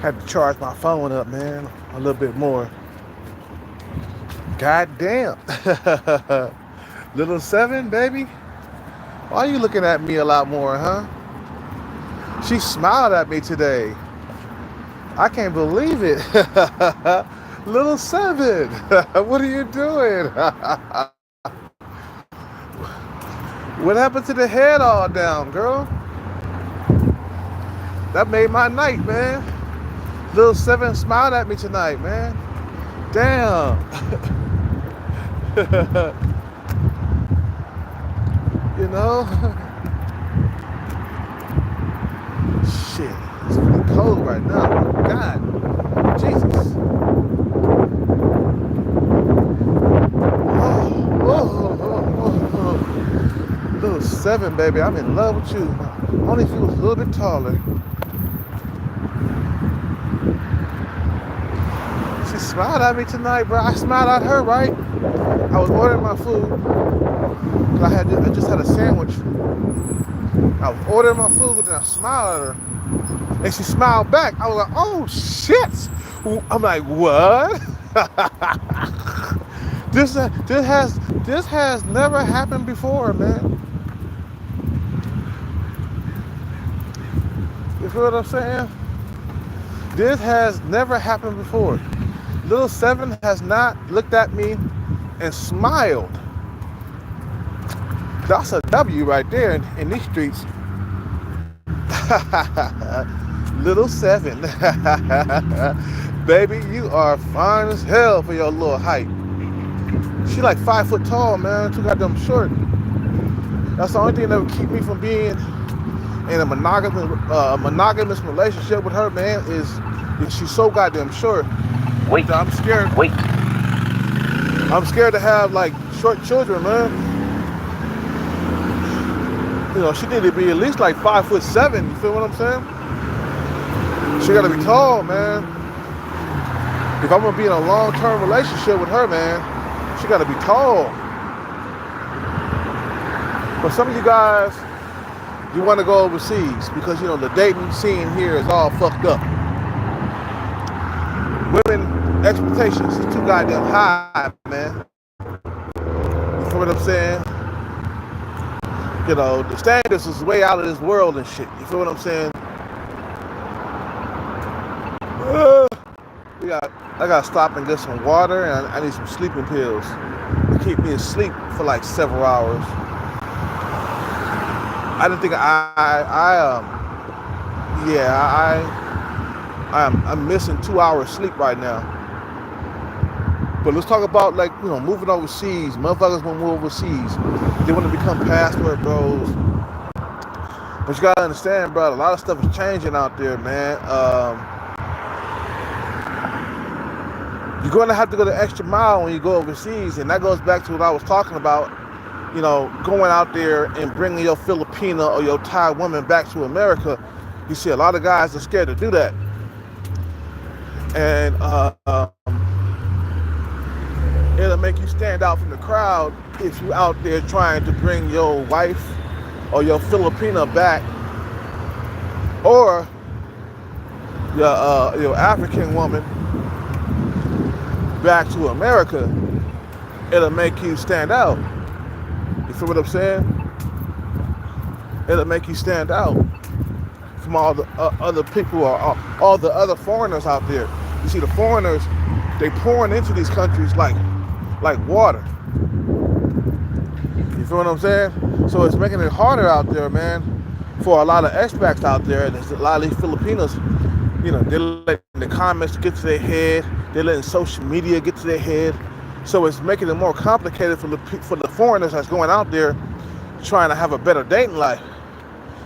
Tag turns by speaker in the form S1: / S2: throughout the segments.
S1: Had to charge my phone up, man, a little bit more. God damn. Little seven, baby. Why are you looking at me a lot more, huh? She smiled at me today. I can't believe it. Little seven, what are you doing? What happened to the head all down, girl? That made my night, man. Little seven smiled at me tonight, man. Damn. You know? Shit, it's really cold right now. God, Jesus. Oh. Little seven, baby, I'm in love with you. Only if you was a little bit taller. She smiled at me tonight, bro. I smiled at her, right? I was ordering my food. I just had a sandwich. I was ordering my food, and I smiled at her. And she smiled back. I was like, oh, shit. I'm like, what? This has never happened before, man. You feel what I'm saying? This has never happened before. Little seven has not looked at me and smiled. That's a W right there in these streets. Little seven. Baby, you are fine as hell for your little height. She like 5 foot tall, man. Too goddamn short. That's the only thing that would keep me from being in a monogamous relationship with her, man, is she's so goddamn short.
S2: Wait.
S1: I'm scared. I'm scared to have like short children, man. You know, she need to be at least like 5'7". You feel what I'm saying? She gotta be tall, man. If I'm gonna be in a long-term relationship with her, man, she gotta be tall. But some of you guys, you want to go overseas because, you know, the dating scene here is all fucked up. Women expectations is too goddamn high, man. You feel what I'm saying? You know, the standards is way out of this world and shit. You feel what I'm saying? I gotta stop and get some water, and I need some sleeping pills to keep me asleep for like several hours. I didn't think I'm missing 2 hours sleep right now. But let's talk about, like, you know, moving overseas. Motherfuckers want to move overseas. They want to become passport bros. But you gotta understand, bro, a lot of stuff is changing out there, man. You're gonna have to go the extra mile when you go overseas, and that goes back to what I was talking about. You know, going out there and bringing your Filipina or your Thai woman back to America. You see a lot of guys are scared to do that. And it'll make you stand out from the crowd if you out there trying to bring your wife or your Filipina back, or your African woman back to America. It'll make you stand out. You feel what I'm saying? It'll make you stand out from all the other people or all the other foreigners out there. You see, the foreigners, they pouring into these countries like water. You feel what I'm saying? So it's making it harder out there, man, for a lot of expats out there. There's a lot of these Filipinos, you know, they're letting the comments get to their head. They're letting social media get to their head. So it's making it more complicated for the foreigners that's going out there trying to have a better dating life.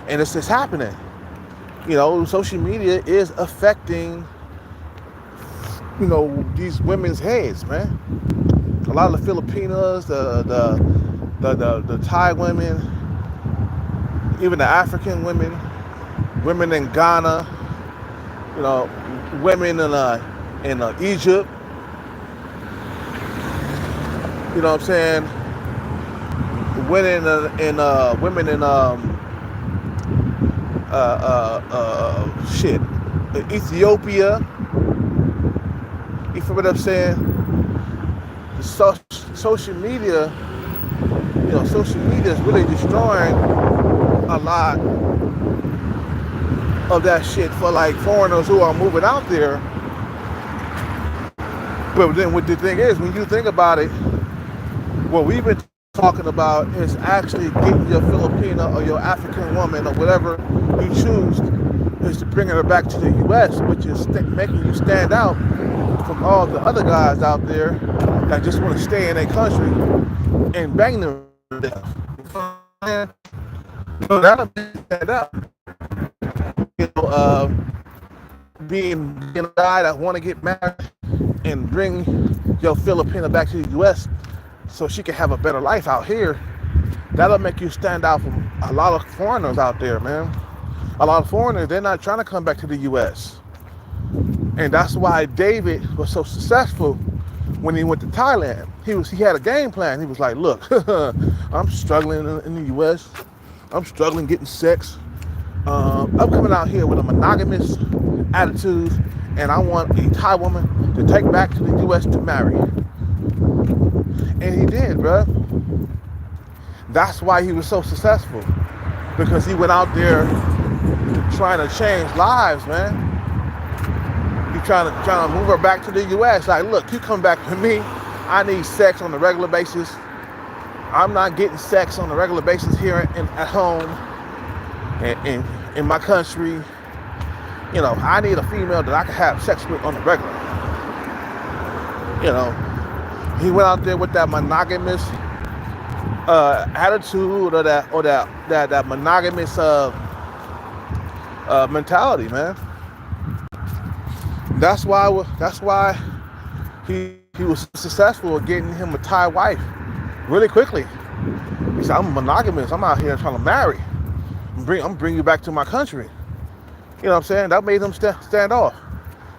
S1: And it's just happening. You know, social media is affecting, you know, these women's heads, man. A lot of the Filipinas, the Thai women, even the African women, women in Ghana, you know, women in Egypt, you know what I'm saying? Women in shit, Ethiopia. You feel what I'm saying? Social media, social media is really destroying a lot of that shit for like foreigners who are moving out there. But then what the thing is, when you think about it, what we've been talking about is actually getting your Filipino or your African woman or whatever you choose, is to bring her back to the U.S., which is making you stand out from all the other guys out there that just want to stay in their country and bang them to death. So that'll be stand up. Being a guy that want to get married and bring your Filipina back to the U.S. so she can have a better life out here, that'll make you stand out from a lot of foreigners out there, man. A lot of foreigners, they're not trying to come back to the U.S. And that's why David was so successful when he went to Thailand. He had a game plan. He was like, look, I'm struggling in the U.S. I'm struggling getting sex. I'm coming out here with a monogamous attitude, and I want a Thai woman to take back to the U.S. to marry. And he did, bro. That's why he was so successful, because he went out there trying to change lives, man. He trying to move her back to the U.S. Like, look, you come back with me. I need sex on a regular basis. I'm not getting sex on a regular basis here at home and in my country. I need a female that I can have sex with on the regular. He went out there with that monogamous attitude or that monogamous mentality, man. That's why he was successful at getting him a Thai wife really quickly. He said, I'm monogamous. I'm out here trying to marry. I'm bring you back to my country. You know what I'm saying? That made him stand off.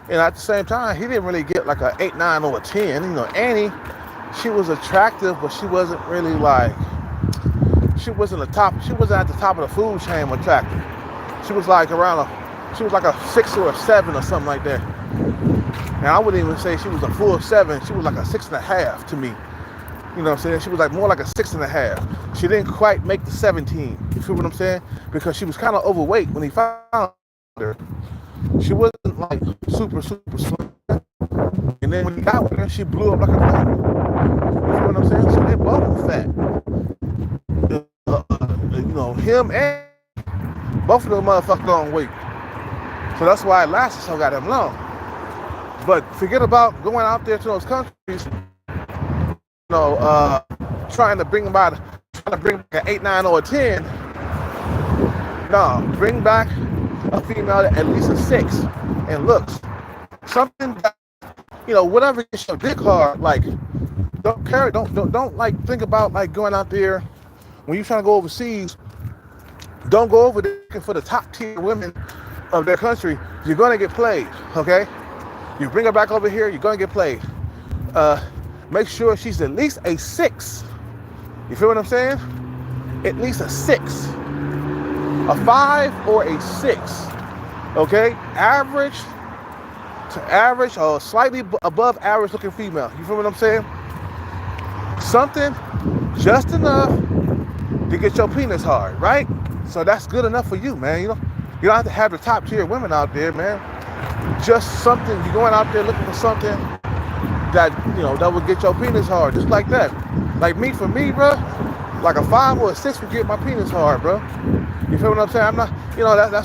S1: And at the same time, he didn't really get like an 8, 9, or a 10. Annie, she was attractive, but she wasn't really she wasn't at the top of the food chain attractive. She was like a 6 or a 7 or something like that. And I wouldn't even say she was a full 7. She was like a 6.5 to me. You know what I'm saying? She was like more like a 6.5. She didn't quite make the 17. You feel what I'm saying? Because she was kind of overweight when he found her. She wasn't like super slim. And then when he got with her, she blew up like a bomb. You feel what I'm saying? So they both were fat. Him and both of them motherfuckers on weight. So that's why it lasted so goddamn long. But forget about going out there to those countries, trying to bring back an 8, 9, or a 10. No, bring back a female at least a 6 and looks. Something that, whatever gets your dick hard, like, don't like think about like going out there when you're trying to go overseas. Don't go over there looking for the top tier women of their country. You're gonna get played, okay? You bring her back over here, you're gonna get played. Make sure she's at least a 6. You feel what I'm saying? At least a 6. A 5 or a 6. Okay? Average to average or slightly above average looking female. You feel what I'm saying? Something just enough to get your penis hard, right? So that's good enough for you, man. You don't have to have the top tier women out there, man. Just something, you're going out there looking for something that, that would get your penis hard, just like that. Like for me, bro, like a 5 or a 6 would get my penis hard, bro. You feel what I'm saying? I'm not,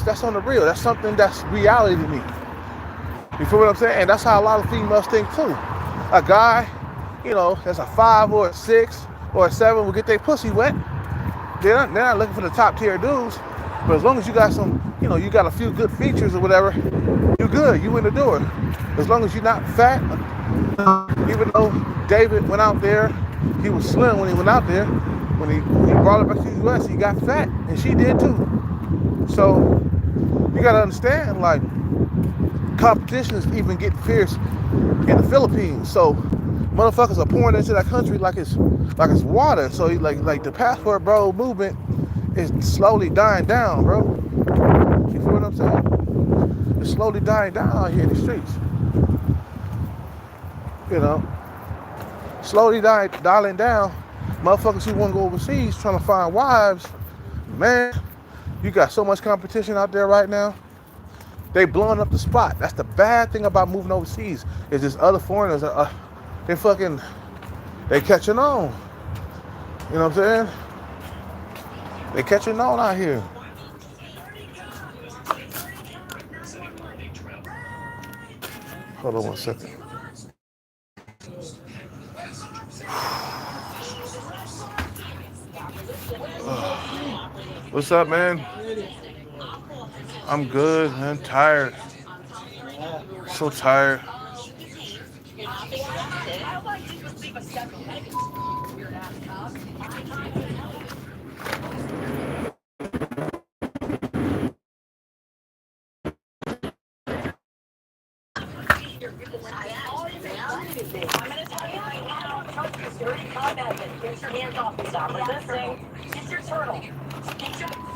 S1: that's on the real. That's something that's reality to me. You feel what I'm saying? And that's how a lot of females think too. A guy, that's a 5 or a 6 or a 7 will get their pussy wet. They're not looking for the top tier dudes, but as long as you got some, you got a few good features or whatever, you're good. You in the door. As long as you're not fat. Even though David went out there, he was slim when he went out there. when he brought her back to the US, he got fat, and she did too. So you gotta understand, like, competition is even getting fierce in the Philippines. So motherfuckers are pouring into that country like it's water. So like the passport bro movement is slowly dying down, bro. You feel what I'm saying? It's slowly dying down out here in the streets. You know, slowly dialing down. Motherfuckers who want to go overseas trying to find wives, man. You got so much competition out there right now. They blowing up the spot. That's the bad thing about moving overseas. Is this other foreigners they catching on. You know what I'm saying? They catching on out here. Hold on one second. What's up, man? I'm good, man. Tired. So tired.
S2: Get your hands off me. Stop resisting. Get your turtle. Get your turtle.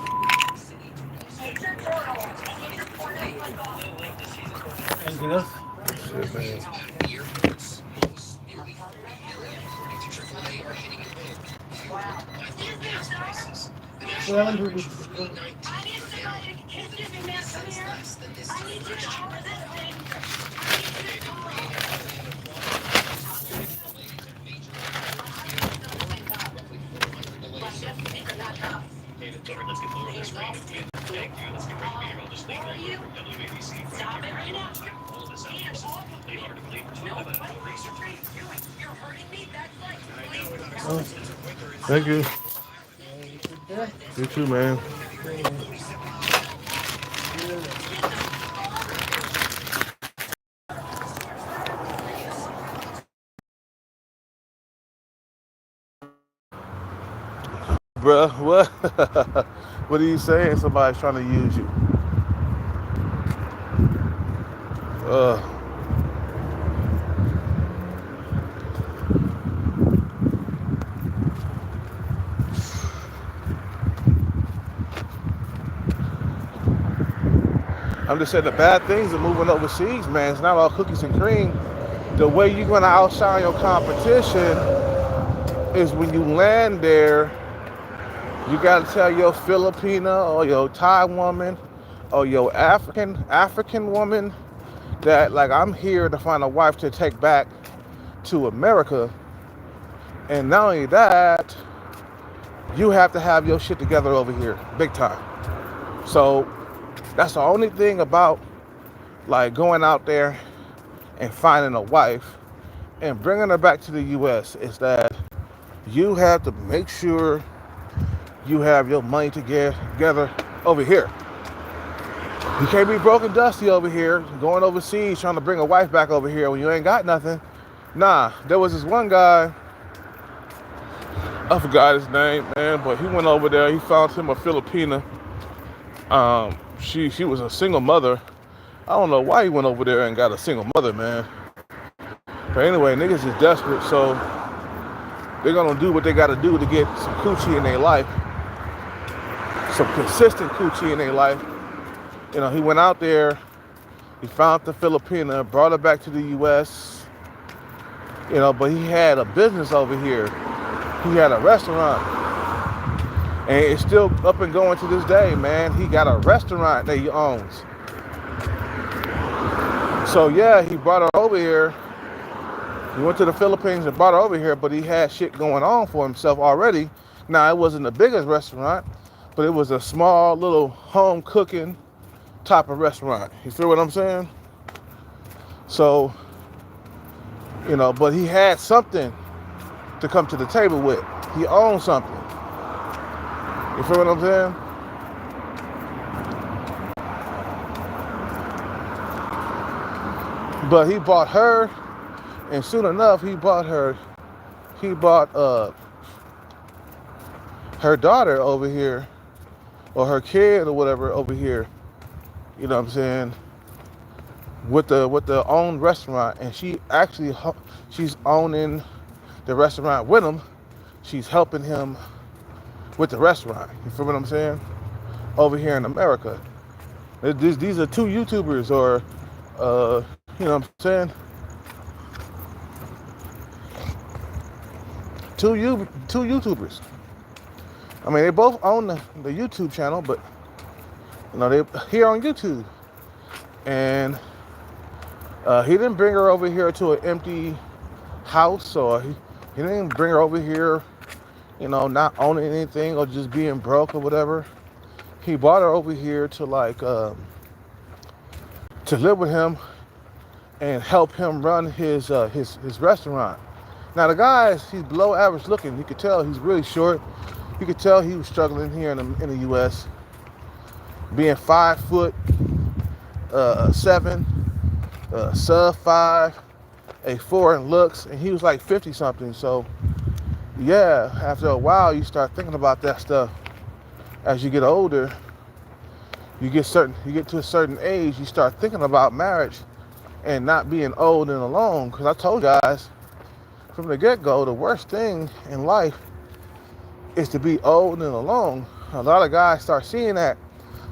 S3: Anything else?
S1: Shit, man. Thank you. You too, man. Bruh, what? What are you saying? Somebody's trying to use you. I'm just saying the bad things of moving overseas, man. It's not all cookies and cream. The way you're gonna outshine your competition is when you land there. You gotta tell your Filipina or your Thai woman or your African woman that, like, I'm here to find a wife to take back to America. And not only that, you have to have your shit together over here, big time. So that's the only thing about, like, going out there and finding a wife and bringing her back to the US is that you have to make sure you have your money together over here. You can't be broke and dusty over here, going overseas trying to bring a wife back over here when you ain't got nothing. Nah, there was this one guy, I forgot his name, man, but he went over there, he found him a Filipina. She was a single mother. I don't know why he went over there and got a single mother, man. But anyway, niggas is desperate, so they're gonna do what they gotta do to get some coochie in their life. Some consistent coochie in their life. You know, he went out there, he found the Filipina, brought her back to the US, you know, but he had a business over here. He had a restaurant. And it's still up and going to this day, man. He got a restaurant that he owns. So yeah, he brought her over here. He went to the Philippines and brought her over here, but he had shit going on for himself already. Now, it wasn't the biggest restaurant, but it was a small little home cooking type of restaurant. You feel what I'm saying? So, you know, but he had something to come to the table with. He owned something. You feel what I'm saying? But he bought her, and soon enough he bought her daughter over here, or her kid or whatever over here, you know what I'm saying, with the own restaurant, and she's owning the restaurant with him. She's helping him with the restaurant. You feel what I'm saying? Over here in America, these are two YouTubers, or you know what I'm saying, two YouTubers. I mean, they both own the YouTube channel, but you know, they here on YouTube, and he didn't bring her over here to an empty house, or he didn't bring her over here, you know, not owning anything or just being broke or whatever. He brought her over here to to live with him and help him run his restaurant. Now the guy, he's below average looking. You could tell he's really short. You could tell he was struggling here in the U.S. Being 5'7", sub 5, a 4 in looks, and he was like 50 something. So yeah, after a while you start thinking about that stuff. As you get older, you get to a certain age, you start thinking about marriage and not being old and alone. Because I told you guys from the get-go, the worst thing in life is to be old and alone. A lot of guys start seeing that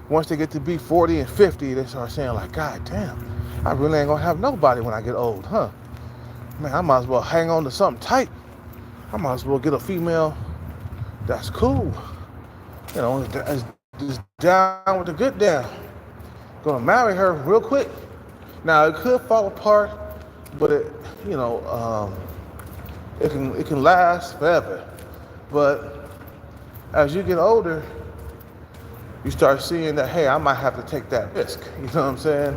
S1: once they get to be 40 and 50. They start saying like, God damn, I really ain't gonna have nobody when I get old, huh? Man, I might as well hang on to something tight. I might as well get a female that's cool, you know, just down with the good down. Gonna marry her real quick. Now it could fall apart, but it can last forever. But as you get older, you start seeing that, hey, I might have to take that risk. You know what I'm saying?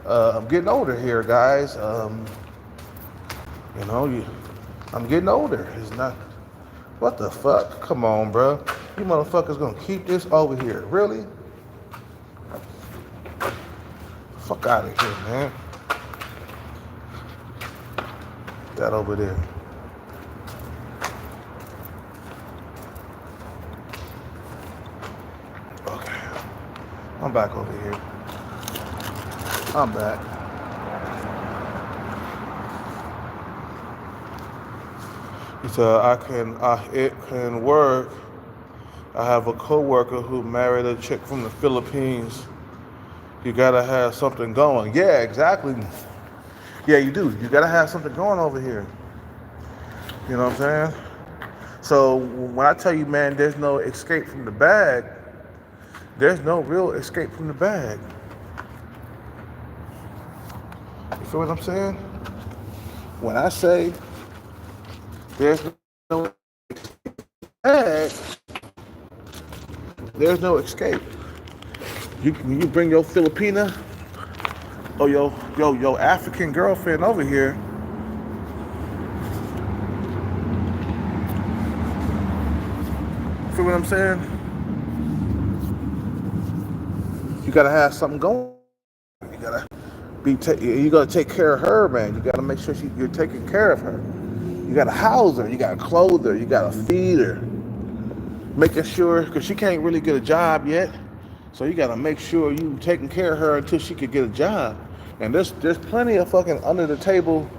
S1: I'm getting older here, guys. I'm getting older. It's not. What the fuck? Come on, bro. You motherfuckers gonna keep this over here? Really? Fuck out of here, man. That over there. Okay. I'm back over here. I'm back. So it can work. I have a coworker who married a chick from the Philippines. You gotta have something going. Yeah, exactly. Yeah, you do. You gotta have something going over here. You know what I'm saying? So when I tell you, man, there's no escape from the bag, there's no real escape from the bag. You feel what I'm saying? When I say there's no bag, there's no escape. You bring your Filipina or your African girlfriend over here, feel what I'm saying? You gotta have something going. You gotta take care of her, man. You gotta make sure you're taking care of her. You gotta house her. You gotta clothe her. You gotta feed her. Making sure, because she can't really get a job yet, so you gotta make sure you taking care of her until she could get a job. And there's plenty of fucking under the table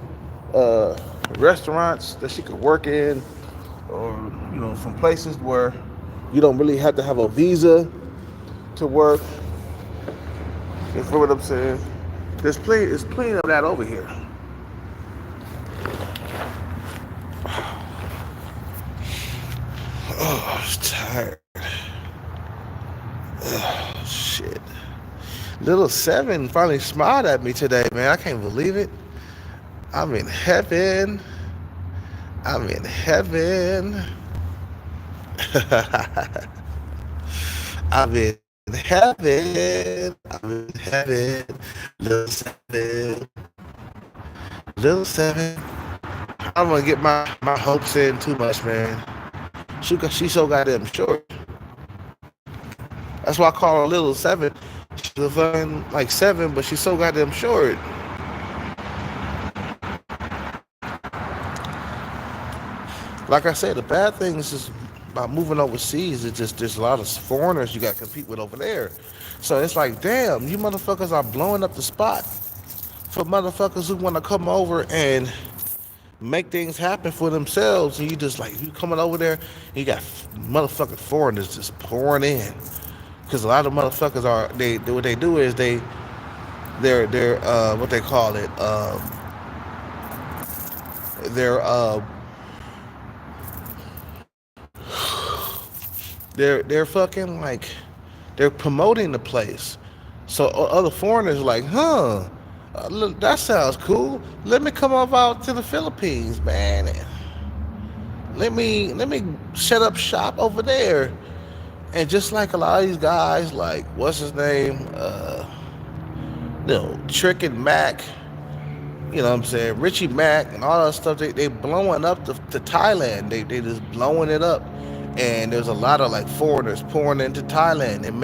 S1: restaurants that she could work in, or some places where you don't really have to have a visa to work. You feel what I'm saying? There's plenty of that over here. Oh, I'm tired. Oh, shit. Little Seven finally smiled at me today, man. I can't believe it. I'm in heaven. I'm in heaven. I'm in heaven. I'm in heaven. Little Seven. Little Seven. I'm gonna get my hopes in too much, man. She's so goddamn short. That's why I call her Little Seven. She's fucking like 7, but she's so goddamn short. Like I said, the bad thing is just by moving overseas, it's just there's a lot of foreigners you got to compete with over there. So it's like, damn, you motherfuckers are blowing up the spot for motherfuckers who want to come over and make things happen for themselves. And you just like, you coming over there, you got motherfucking foreigners just pouring in. Because a lot of motherfuckers are, what they do is they're what they call it, they're they're fucking like they're promoting the place. So other foreigners are like, huh, look, that sounds cool. Let me come up out to the Philippines, man. Let me set up shop over there. And just like a lot of these guys, like what's his name, Trick and Mac, you know what I'm saying, Richie Mack and all that stuff, they blowing up to Thailand. They just blowing it up. And there's a lot of like foreigners pouring into Thailand and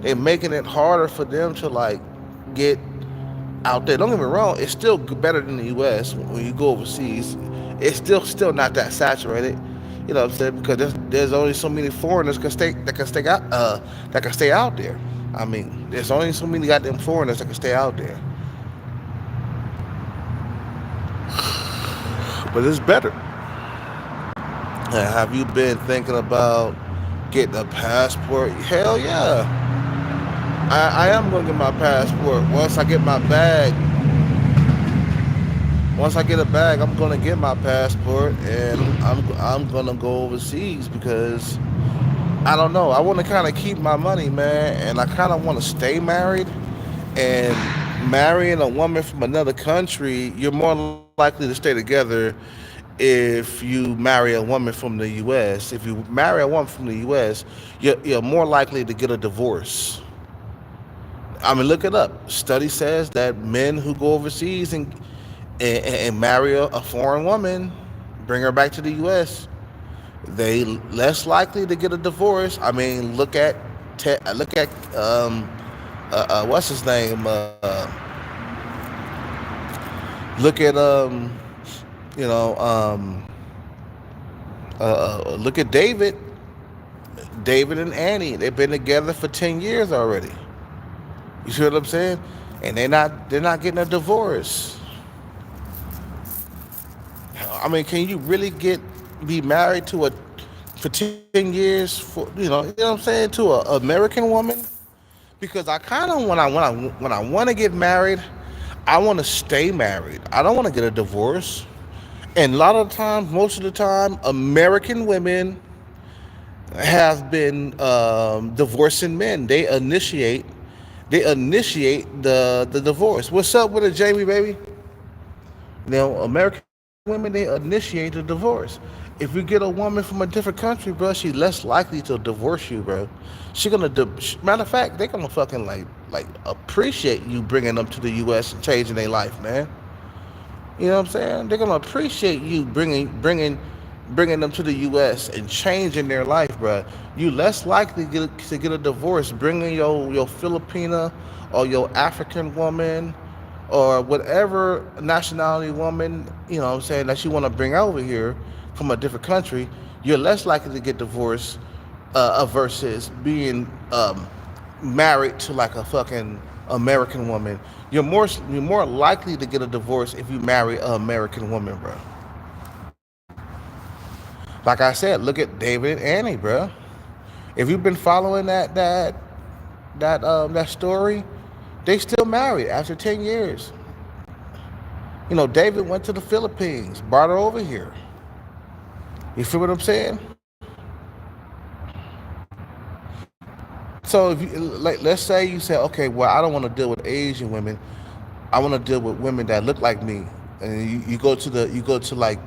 S1: they're making it harder for them to like get out there. Don't get me wrong, it's still better than the US when you go overseas. It's still not that saturated. You know what I'm saying? Because there's only so many foreigners that can stay out there. I mean, there's only so many goddamn foreigners that can stay out there. But it's better. Have you been thinking about getting a passport? Hell yeah. I am gonna get my passport. Once I get a bag, I'm gonna get my passport and I'm gonna go overseas because I don't know. I want to kind of keep my money, man, and I kind of want to stay married. And marrying a woman from another country, you're more likely to stay together if you marry a woman from the U.S. If you marry a woman from the U.S., you're more likely to get a divorce. I mean, look it up. Study says that men who go overseas and marry a foreign woman, bring her back to the U.S., they less likely to get a divorce. I mean, look at what's his name? Look at you know look at David and Annie. They've been together for 10 years already. You see what I'm saying? And they're not getting a divorce. I mean, can you really be married for 10 years you know what I'm saying, to a American woman? Because I kind of when I want to get married, I want to stay married. I don't want to get a divorce. And a lot of the time, most of the time, American women have been divorcing men. They initiate the divorce. What's up with it, Jamie, baby? You know, American women, they initiate the divorce. If you get a woman from a different country, bro, she's less likely to divorce you, bro. She gonna, matter of fact, they gonna fucking like appreciate you bringing them to the U.S. and changing their life, man. You know what I'm saying? They're gonna appreciate you bringing them to the U.S. and changing their life, bro. You less likely to get a divorce bringing your Filipina or your African woman or whatever nationality woman, you know what I'm saying, that you want to bring over here from a different country. You're less likely to get divorced versus being married to like a fucking American woman. You're more likely to get a divorce if you marry an American woman, bro. Like I said, look at David and Annie, bro. If you've been following that story, they still married after 10 years. You know, David went to the Philippines, brought her over here. You feel what I'm saying? So if you like, let's say you say, okay, well, I don't want to deal with Asian women. I want to deal with women that look like me. And you go to like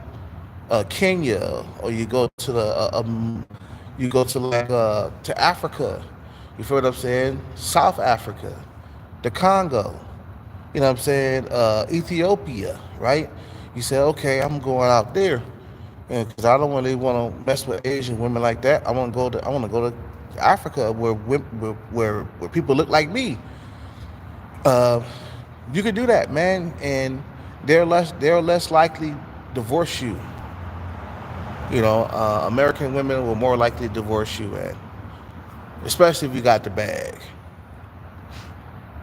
S1: Kenya, or you go to like to Africa. You feel what I'm saying? South Africa, the Congo. You know what I'm saying? Ethiopia, right? You say, okay, I'm going out there because I don't really want to mess with Asian women like that. I want to go to Africa where people look like me. Uh, you can do that, man, and they're less likely divorce you. American women will more likely divorce you, man, especially if you got the bag,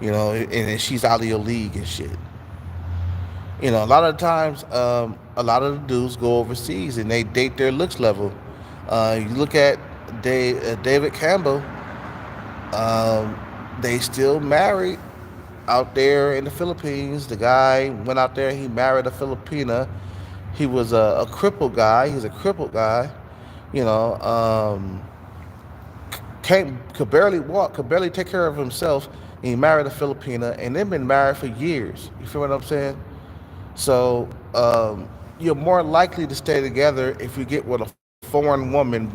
S1: and she's out of your league and shit. A lot of times, a lot of the dudes go overseas and they date their looks level. You look at David Campbell, they still married out there in the Philippines. The guy went out there, he married a Filipina. He was a crippled guy. He's a crippled guy. You know, can't could barely walk, could barely take care of himself. And he married a Filipina, and they've been married for years. You feel what I'm saying? So you're more likely to stay together if you get with a foreign woman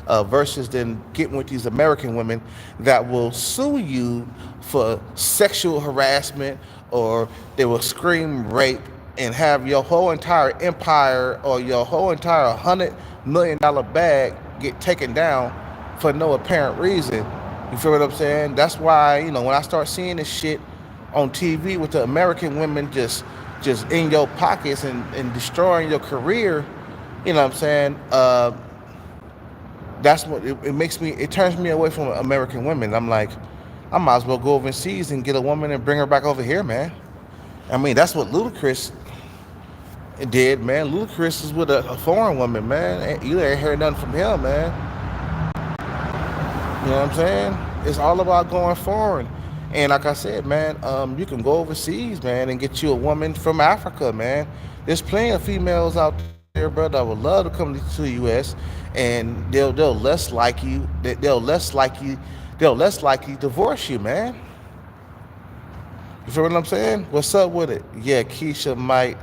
S1: versus then getting with these American women that will sue you for sexual harassment, or they will scream rape and have your whole entire empire or your whole entire $100 million bag get taken down for no apparent reason. You feel what I'm saying? That's why, when I start seeing this shit on TV with the American women just in your pockets and destroying your career, you know what I'm saying? That's what it turns me away from American women. I'm like, I might as well go overseas and get a woman and bring her back over here, man. I mean, that's what Ludacris did, man. Ludacris is with a foreign woman, man. You ain't heard nothing from him, man. You know what I'm saying? It's all about going foreign. And like I said, man, you can go overseas, man, and get you a woman from Africa, man. There's plenty of females out there, bro, that would love to come to the U.S. and they'll less like you. They'll less likely divorce you, man. You feel what I'm saying? What's up with it? Yeah, Keisha might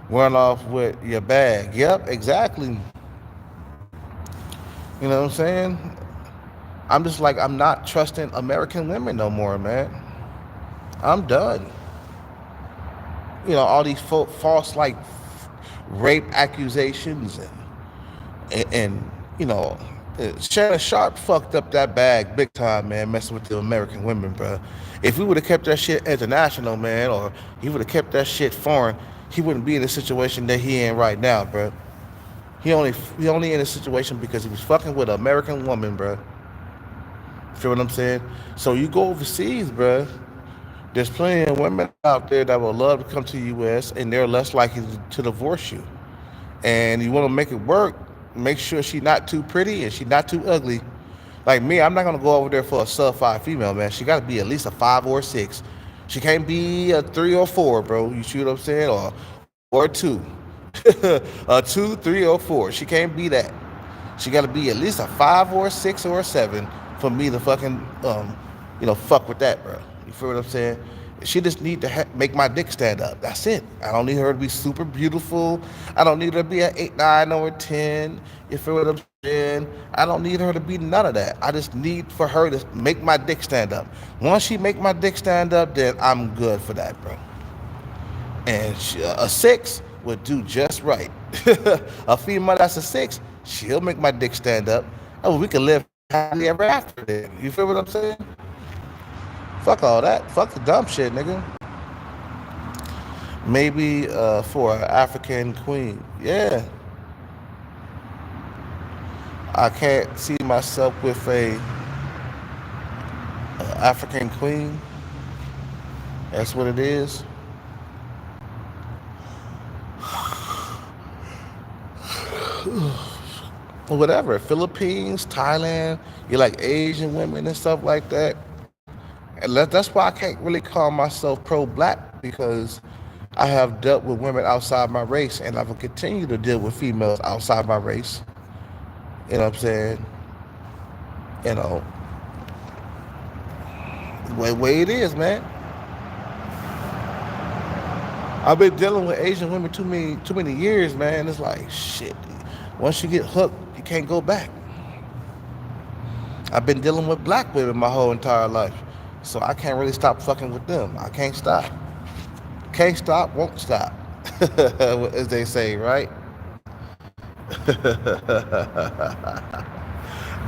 S1: run off with your bag. Yep, exactly. You know what I'm saying? I'm just like, I'm not trusting American women no more, man. I'm done. All these false, like, rape accusations and Shannon Sharp fucked up that bag big time, man, messing with the American women, bro. If we would have kept that shit international, man, or he would have kept that shit foreign, he wouldn't be in the situation that he in right now, bro. He only in a situation because he was fucking with an American woman, bro. Feel what I'm saying? So you go overseas, bro. There's plenty of women out there that would love to come to the U.S. and they're less likely to divorce you. And you want to make it work, make sure she's not too pretty and she's not too ugly. Like me, I'm not gonna go over there for a sub-5 female, man. She got to be at least a 5 or a 6. She can't be a 3 or 4, bro. You see what I'm saying? Or a 2, a 2, 3, or 4. She can't be that. She got to be at least a 5 or a 6 or a 7 for me to fucking fuck with that, bro. You feel what I'm saying? She just need to make my dick stand up. That's it. I don't need her to be super beautiful. I don't need her to be an 8, 9, or a 10. You feel what I'm saying? I don't need her to be none of that. I just need for her to make my dick stand up. Once she make my dick stand up, then I'm good for that, bro. And a 6 would do just right. A female that's a 6, she'll make my dick stand up. Oh, we can live happily ever after then. You feel what I'm saying? Fuck all that. Fuck the dumb shit, nigga. Maybe for an African queen. Yeah. I can't see myself with a African queen. That's what it is. Whatever, Philippines, Thailand, you like Asian women and stuff like that. And that's why I can't really call myself pro-black, because I have dealt with women outside my race and I will continue to deal with females outside my race. You know what I'm saying? Way it is, man. I've been dealing with Asian women too many years, man. It's like, shit. Once you get hooked, you can't go back. I've been dealing with black women my whole entire life, so I can't really stop fucking with them. I can't stop. Can't stop, won't stop, as they say, right?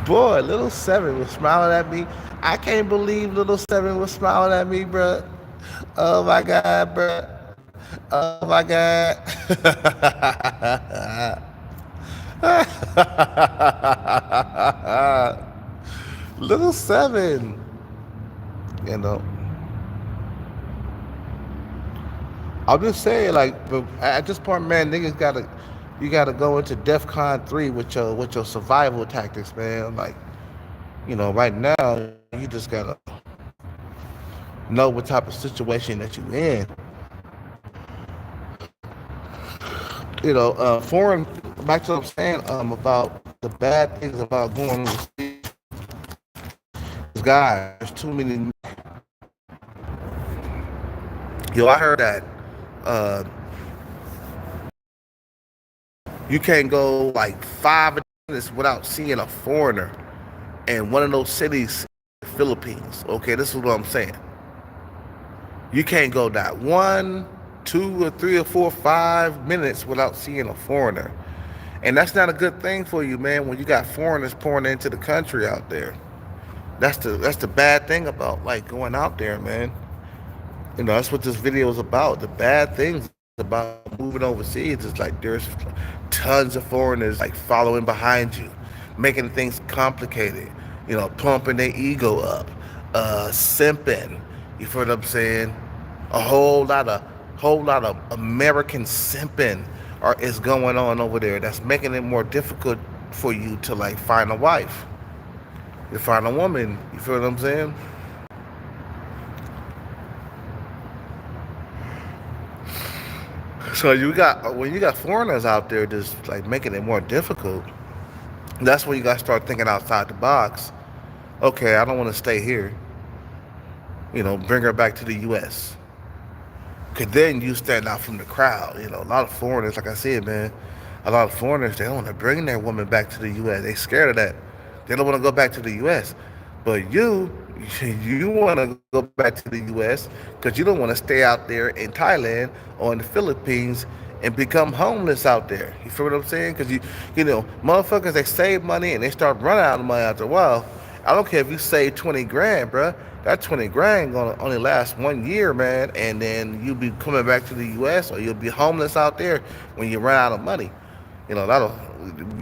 S1: Boy, Little 7 was smiling at me. I can't believe Little 7 was smiling at me, bro. Oh my God, bro. Oh my God. Little Seven, you know. I'm just saying, like, but at this point, man, you gotta go into DEFCON 3 with your survival tactics, man. Like, right now, you just gotta know what type of situation that you in. Foreign. Back to what I'm saying, about the bad things about going overseas. Guys, there's too many. I heard that uh, you can't go like 5 minutes without seeing a foreigner in one of those cities, Philippines. Okay, this is what I'm saying. You can't go that 1, 2, or 3, or 4, 5 minutes without seeing a foreigner, and that's not a good thing for you, man. When you got foreigners pouring into the country out there, that's the bad thing about like going out there, man. That's what this video is about. The bad things about moving overseas is like there's tons of foreigners like following behind you, making things complicated, pumping their ego up, simping. You feel what I'm saying? A whole lot of American simping is going on over there. That's making it more difficult for you to like find a wife, to find a woman. You feel what I'm saying? So when you got foreigners out there just like making it more difficult, that's when you got to start thinking outside the box. Okay, I don't want to stay here. Bring her back to the U.S. Cause then you stand out from the crowd. A lot of foreigners, like I said, man, a lot of foreigners, they don't want to bring their woman back to the U.S. They scared of that. They don't want to go back to the U.S. But you want to go back to the U.S. because you don't want to stay out there in Thailand or in the Philippines and become homeless out there. You feel what I'm saying? Because motherfuckers, they save money and they start running out of money after a while. I don't care if you save 20 grand, bruh. That 20 grand gonna only last 1 year, man, and then you'll be coming back to the U.S. or you'll be homeless out there when you run out of money.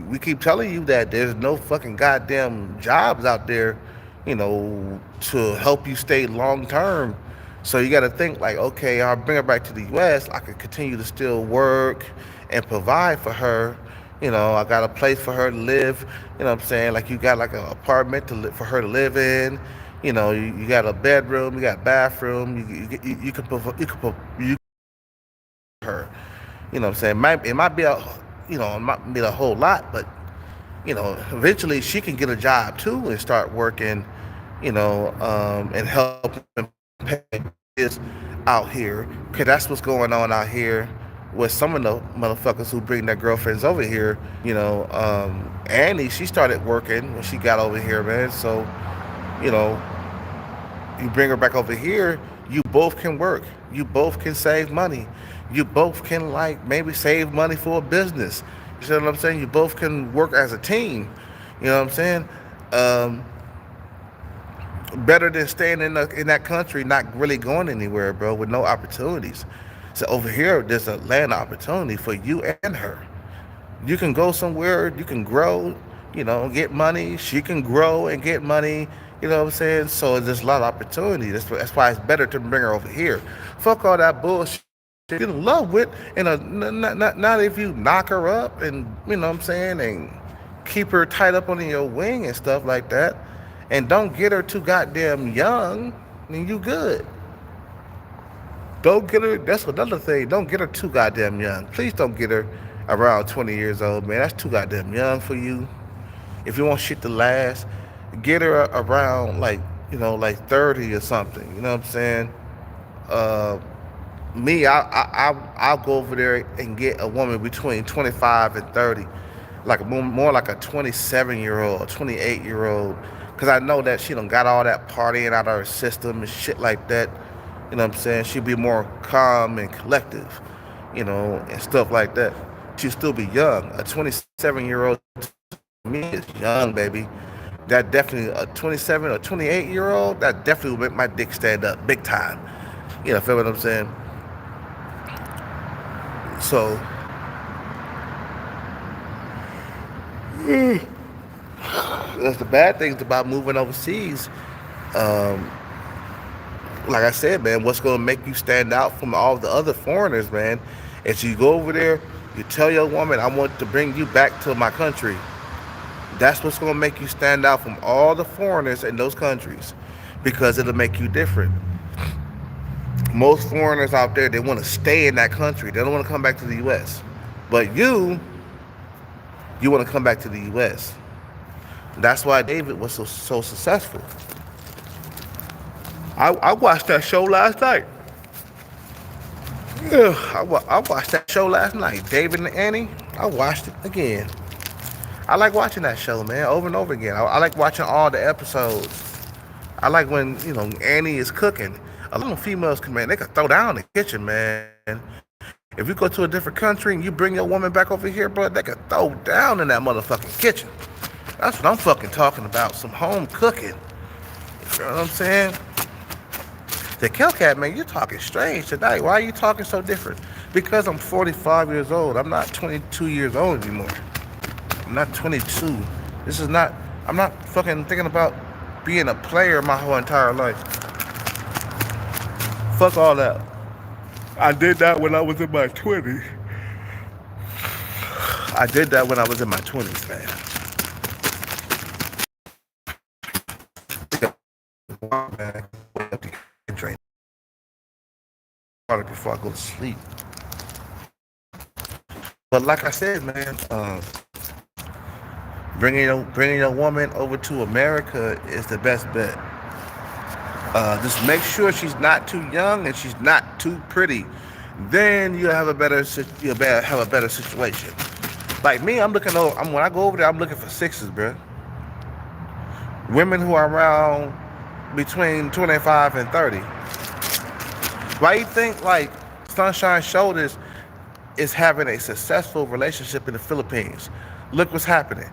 S1: We keep telling you that there's no fucking goddamn jobs out there, to help you stay long term. So you got to think like, okay, I'll bring her back to the U.S. I could continue to still work and provide for her. I got a place for her to live. You know what I'm saying? Like you got like an apartment for her to live in. You got a bedroom, you got a bathroom. You can her. What I'm saying? It might be it might be a whole lot, but eventually she can get a job too and start working, and help pay this out here. Cause that's what's going on out here with some of the motherfuckers who bring their girlfriends over here. Annie, she started working when she got over here, man. So, you bring her back over here, you both can work. You both can save money. You both can like maybe save money for a business. You see what I'm saying? You both can work as a team. You know what I'm saying? Better than staying in that country, not really going anywhere, bro, with no opportunities. So over here, there's a land opportunity for you and her. You can go somewhere, you can grow, get money. She can grow and get money. You know what I'm saying? So there's a lot of opportunity. That's why it's better to bring her over here. Fuck all that bullshit you're in love with, not if you knock her up and, you know what I'm saying, and keep her tied up under your wing and stuff like that. And don't get her too goddamn young, and you good. Don't get her, that's another thing, don't get her too goddamn young. Please don't get her around 20 years old, man. That's too goddamn young for you. If you want shit to last, get her around like 30 or something. You know what I'm saying? I'll go over there and get a woman between 25 and 30, like more like a 27-year-old, 28-year-old, because I know that she done got all that partying out of her system and shit like that. You know what I'm saying? She'll be more calm and collective, and stuff like that. She'll still be young. A 27-year-old to me is young, baby. That definitely, a 27 or 28-year-old, that definitely will make my dick stand up big time. Feel what I'm saying? So That's the bad things about moving overseas. Um, like I said, man, what's going to make you stand out from all the other foreigners, man, is you go over there, you tell your woman, I want to bring you back to my country. That's what's going to make you stand out from all the foreigners in those countries, because it'll make you different. Most foreigners out there, they want to stay in that country. They don't want to come back to the U.S. But you want to come back to the U.S. That's why David was so successful. I watched that show last night. Yeah, I watched that show last night. David and Annie. I watched it again. I like watching that show, man, over and over again. I like watching all the episodes. I like when, Annie is cooking. A lot of females can, man, they can throw down in the kitchen, man. If you go to a different country and you bring your woman back over here, bro, they can throw down in that motherfucking kitchen. That's what I'm fucking talking about. Some home cooking. You know what I'm saying? The Kelcat, man, you're talking strange tonight. Why are you talking so different? Because I'm 45 years old. I'm not 22 years old anymore. I'm not 22. I'm not fucking thinking about being a player my whole entire life. Fuck all that. I did that when I was in my 20s. I did that when I was in my 20s, man. Drink water before I go to sleep. But like I said, man, bringing your woman over to America is the best bet. Just make sure she's not too young and she's not too pretty. Then you'll have a better situation. Like me, when I go over there, I'm looking for sixes, bro. Women who are around between 25 and 30. Why you think like Sunshine Shoulders is having a successful relationship in the Philippines? Look what's happening.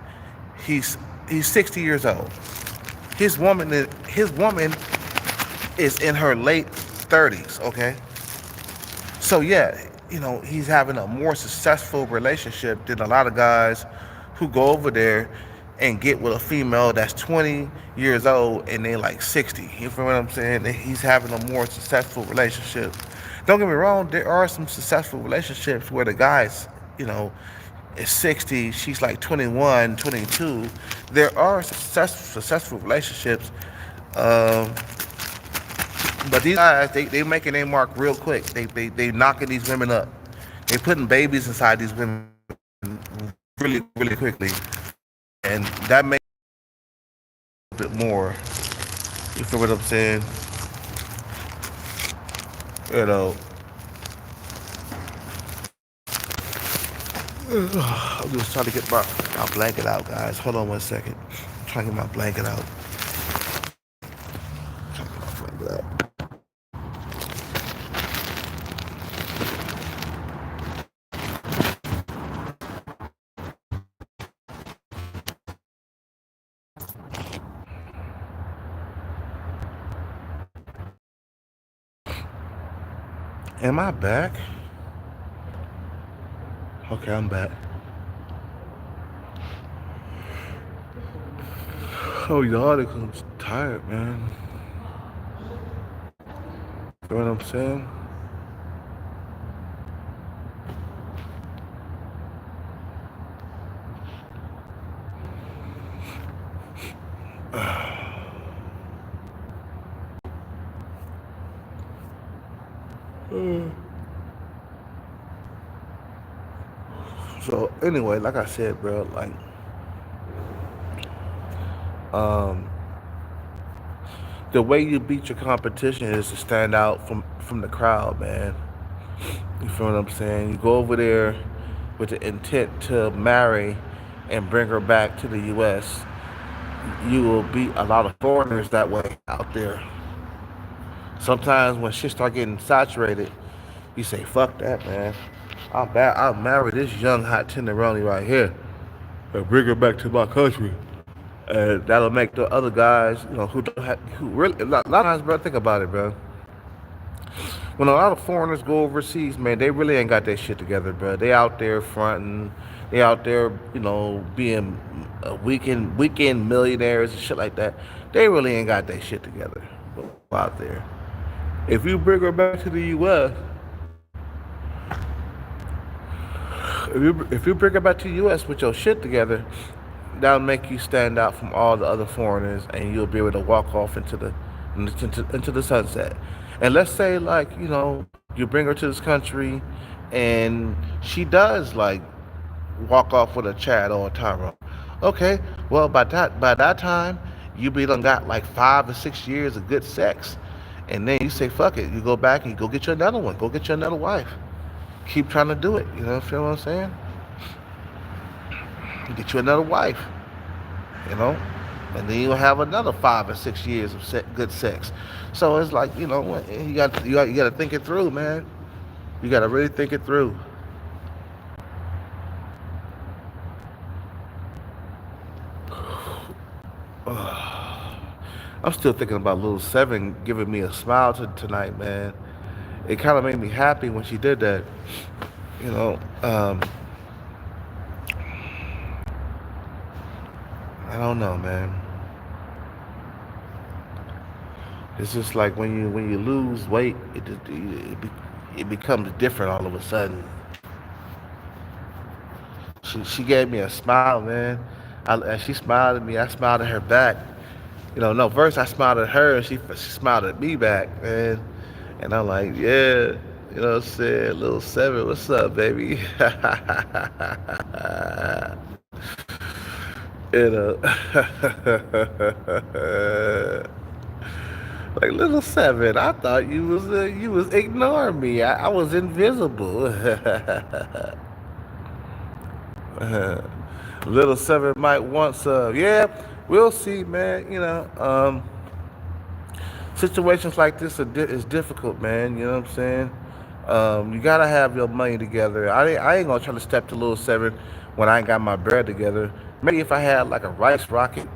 S1: He's 60 years old. His woman is in her late 30s, okay? So yeah, he's having a more successful relationship than a lot of guys who go over there and get with a female that's 20 years old and they're like 60. You feel what I'm saying? He's having a more successful relationship. Don't get me wrong, there are some successful relationships where the guy's, is 60, she's like 21, 22. There are successful relationships. But these guys, they making their mark real quick. They knocking these women up. They putting babies inside these women really, really quickly. And that makes a bit more. You feel what I'm saying? I'm just trying to get my blanket out, guys. Hold on one second. I'm trying to get my blanket out. Am I back? Okay, I'm back. Oh, y'all, because I'm tired, man. You know what I'm saying? So anyway, like I said, bro, like the way you beat your competition is to stand out from the crowd, man. You feel what I'm saying? You go over there with the intent to marry and bring her back to the U.S. You will beat a lot of foreigners that way out there. Sometimes when shit start getting saturated, you say, "Fuck that, man. I'll marry this young hot tenderoni right here and bring her back to my country." And that'll make the other guys, who don't have, who really, a lot of times, bro, think about it, bro.
S3: When a lot of foreigners go overseas, man, they really ain't got their shit together, bro. They out there fronting, they out there, being weekend millionaires and shit like that. They really ain't got their shit together out there. If you bring her back to the U.S., if you bring her back to the U.S. with your shit together, that'll make you stand out from all the other foreigners, and you'll be able to walk off into the sunset. And let's say, like, you bring her to this country, and she does like walk off with a Chad or a Tyrone. Okay, well by that time, you be done got like 5 or 6 years of good sex, and then you say fuck it. You go back and you go get you another one. Go get you another wife. Keep trying to do it. You know, feel what I'm saying? Get you another wife. You know, and then you'll have another 5 or 6 years of good sex. So it's like, you got to think it through, man. You got to really think it through. I'm still thinking about Little Seven giving me a smile tonight, man. It kind of made me happy when she did that. You know, I don't know, man. It's just like when you lose weight, it becomes different all of a sudden. She gave me a smile, man. And she smiled at me. I smiled at her back. No, first I smiled at her and she smiled at me back, man. And I'm like, yeah, what I'm saying? Little Seven, what's up, baby? you know, like Little Seven, I thought you was ignoring me. I was invisible. Little Seven might want some. Yeah, we'll see, man. Situations like this is difficult, man. You know what I'm saying? You gotta have your money together. I ain't gonna try to step to Little Seven when I ain't got my bread together. Maybe if I had like a rice rocket,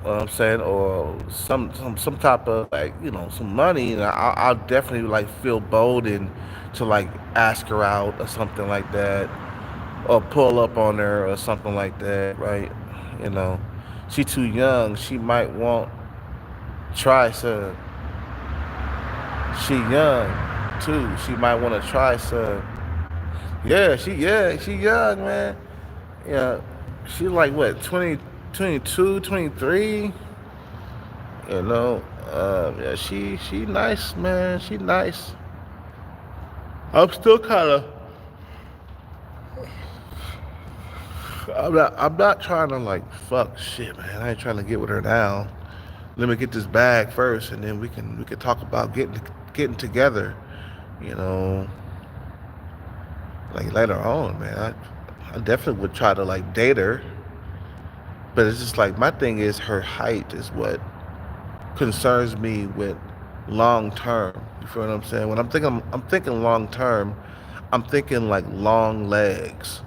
S3: what I'm saying, or some type of like some money, I'll definitely like feel bold and to like ask her out or something like that, or pull up on her or something like that, right? You know, she too young. She might want try some. She young too. She might want to try some. She young, man. Yeah, she like what 20, 22, 23. Yeah, she nice, man. She nice. I'm still kind of. I'm not trying to like fuck shit, man. I ain't trying to get with her now. Let me get this bag first, and then we can talk about getting together. You know, like later on, man. I definitely would try to like date her, but it's just like my thing is her height is what concerns me with long term. You feel what I'm saying? When I'm thinking long term, I'm thinking like long legs.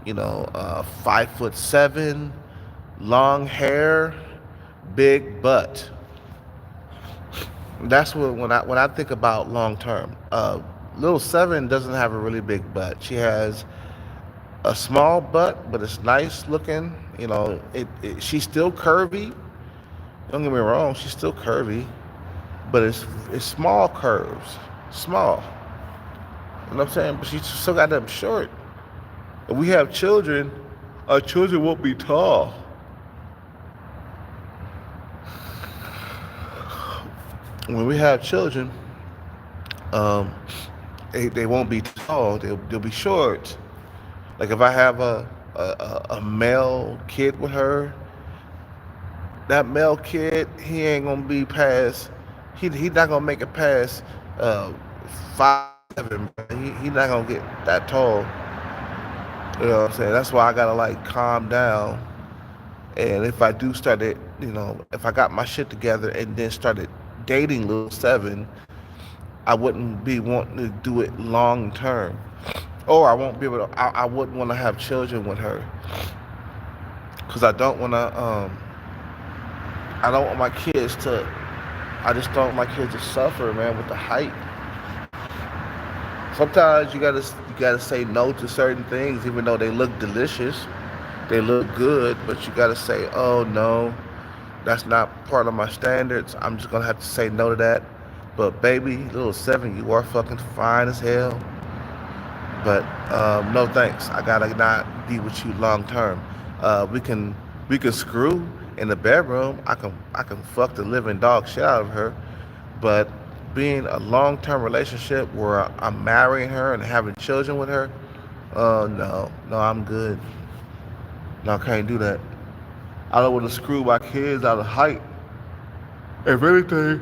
S3: 5'7", long hair, big butt. That's what when I think about long term. Little Seven doesn't have a really big butt. She has a small butt, but it's nice looking. She's still curvy. Don't get me wrong, she's still curvy, but it's small curves, small. You know what I'm saying? But she's still got them short. If we have children, our children won't be tall. When we have children, um, they won't be tall. They'll be short. Like if I have a male kid with her, that male kid he ain't gonna be past. He not gonna make it past 5'7". He not gonna get that tall. You know what I'm saying? That's why I gotta like calm down. And if I do start it, if I got my shit together and then started dating Little Seven, I wouldn't be wanting to do it long term. Or I won't be able to, I wouldn't want to have children with her. Because I don't want my kids to, I just don't want my kids to suffer, man, with the height. Sometimes you gotta say no to certain things, even though they look delicious, they look good, but you gotta say, oh no, that's not part of my standards. I'm just gonna have to say no to that. But baby, little seven, you are fucking fine as hell. But no thanks. I gotta not be with you long term. We can screw in the bedroom. I can fuck the living dog shit out of her. But being a long term relationship where I'm marrying her and having children with her, no, I'm good. No, I can't do that. I don't want to screw my kids out of height. If anything,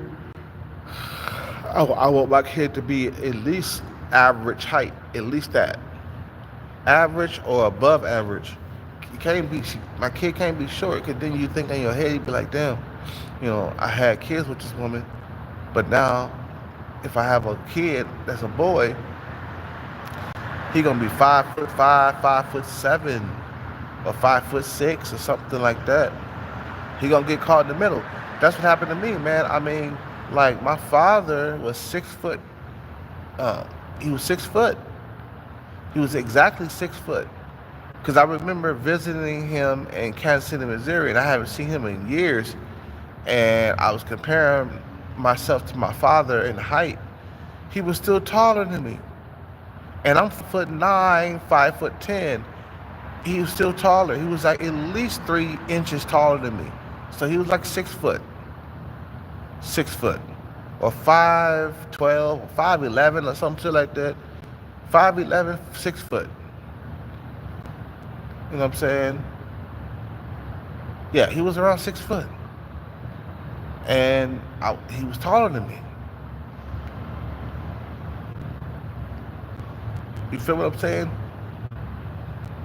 S3: I want my kid to be at least average height, at least that. Average or above average. You can't be, my kid can't be short, because then you think in your head, you be like, damn, I had kids with this woman, but now if I have a kid that's a boy, he gonna be 5'5", 5'7", or 5'6", or something like that. He gonna get caught in the middle. That's what happened to me, man. I mean, like my father was 6 foot. Uh, he was 6 foot. He was exactly 6 foot. Because I remember visiting him in Kansas City, Missouri, and I haven't seen him in years. And I was comparing myself to my father in height. He was still taller than me, and I'm 5'9", 5'10". He was still taller. He was like at least 3 inches taller than me. So he was like 6 foot, 6 foot, or 5'12", or 5'11", or something like that. 5'11", 6 foot. You know what I'm saying? Yeah, he was around 6 foot, and he was taller than me. You feel what I'm saying?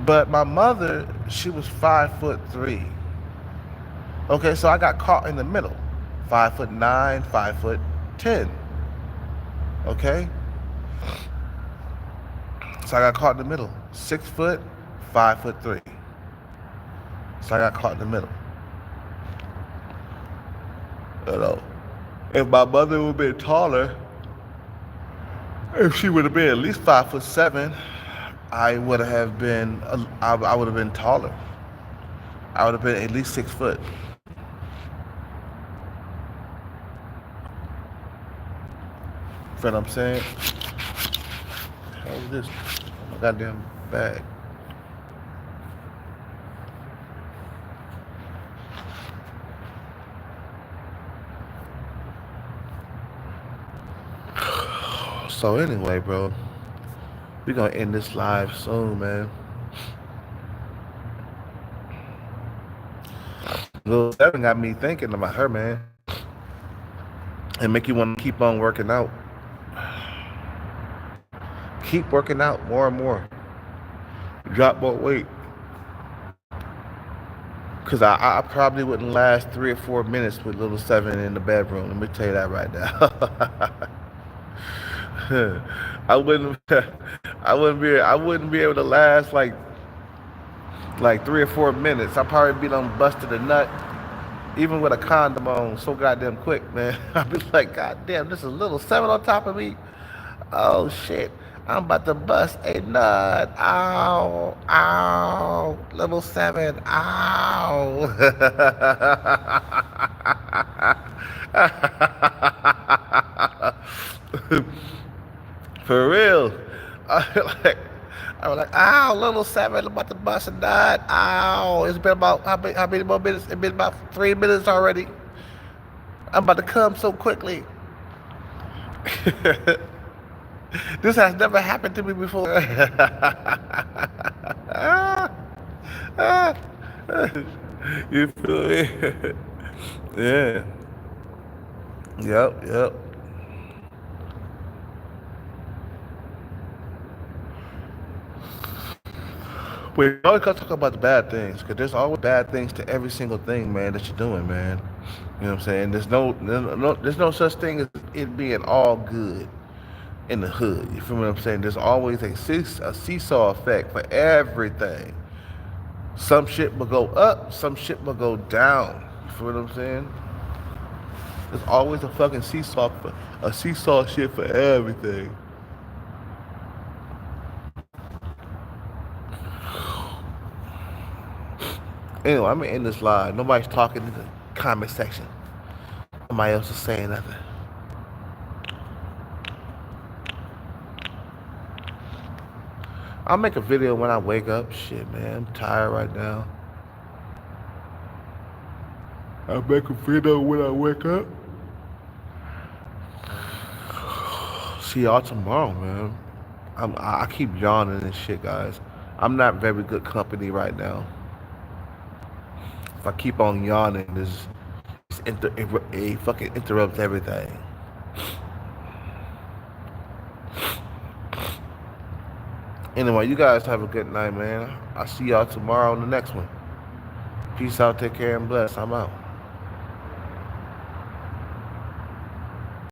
S3: But my mother, she was 5'3". Okay, so I got caught in the middle. 5'9", 5'10". Okay? So I got caught in the middle. 6 foot, 5'3". So I got caught in the middle. You know. If my mother would have been taller, if she would have been at least 5'7", I would have been I would have been taller. I would have been at least 6 foot. Feel what I'm saying? How is this? My goddamn bag. So anyway, bro, we gonna end this live soon, man. Little Seven got me thinking about her, man, and make you want to keep on working out. Keep working out more and more. Drop more weight. Cause I probably wouldn't last 3 or 4 minutes with Little Seven in the bedroom. Let me tell you that right now. I wouldn't be able to last like 3 or 4 minutes. I'd probably be done busted a nut, even with a condom on, so goddamn quick, man. I'd be like, God damn, this is Little Seven on top of me. Oh shit. I'm about to bust a nut. Ow, ow, Little Seven, ow. For real. I was like, ow, Little Seven, I'm about to bust a nut. Ow. It's been about, how many more minutes? It's been about 3 minutes already. I'm about to come so quickly. This has never happened to me before. You feel me? Yeah. Yep. We always gotta talk about the bad things, because there's always bad things to every single thing, man, that you're doing, man. You know what I'm saying? There's no such thing as it being all good in the hood. You feel what I'm saying? There's always a seesaw effect for everything. Some shit will go up, some shit will go down. You feel what I'm saying? There's always a fucking seesaw shit for everything. Anyway, I'm in this live. Nobody's talking in the comment section. Nobody else is saying nothing. I'll make a video when I wake up. Shit, man, I'm tired right now. I'll make a video when I wake up. See y'all tomorrow, man. I keep yawning and shit, guys. I'm not very good company right now. If I keep on yawning, it fucking interrupts everything. Anyway, you guys have a good night, man. I'll see y'all tomorrow on the next one. Peace out, take care, and bless. I'm out.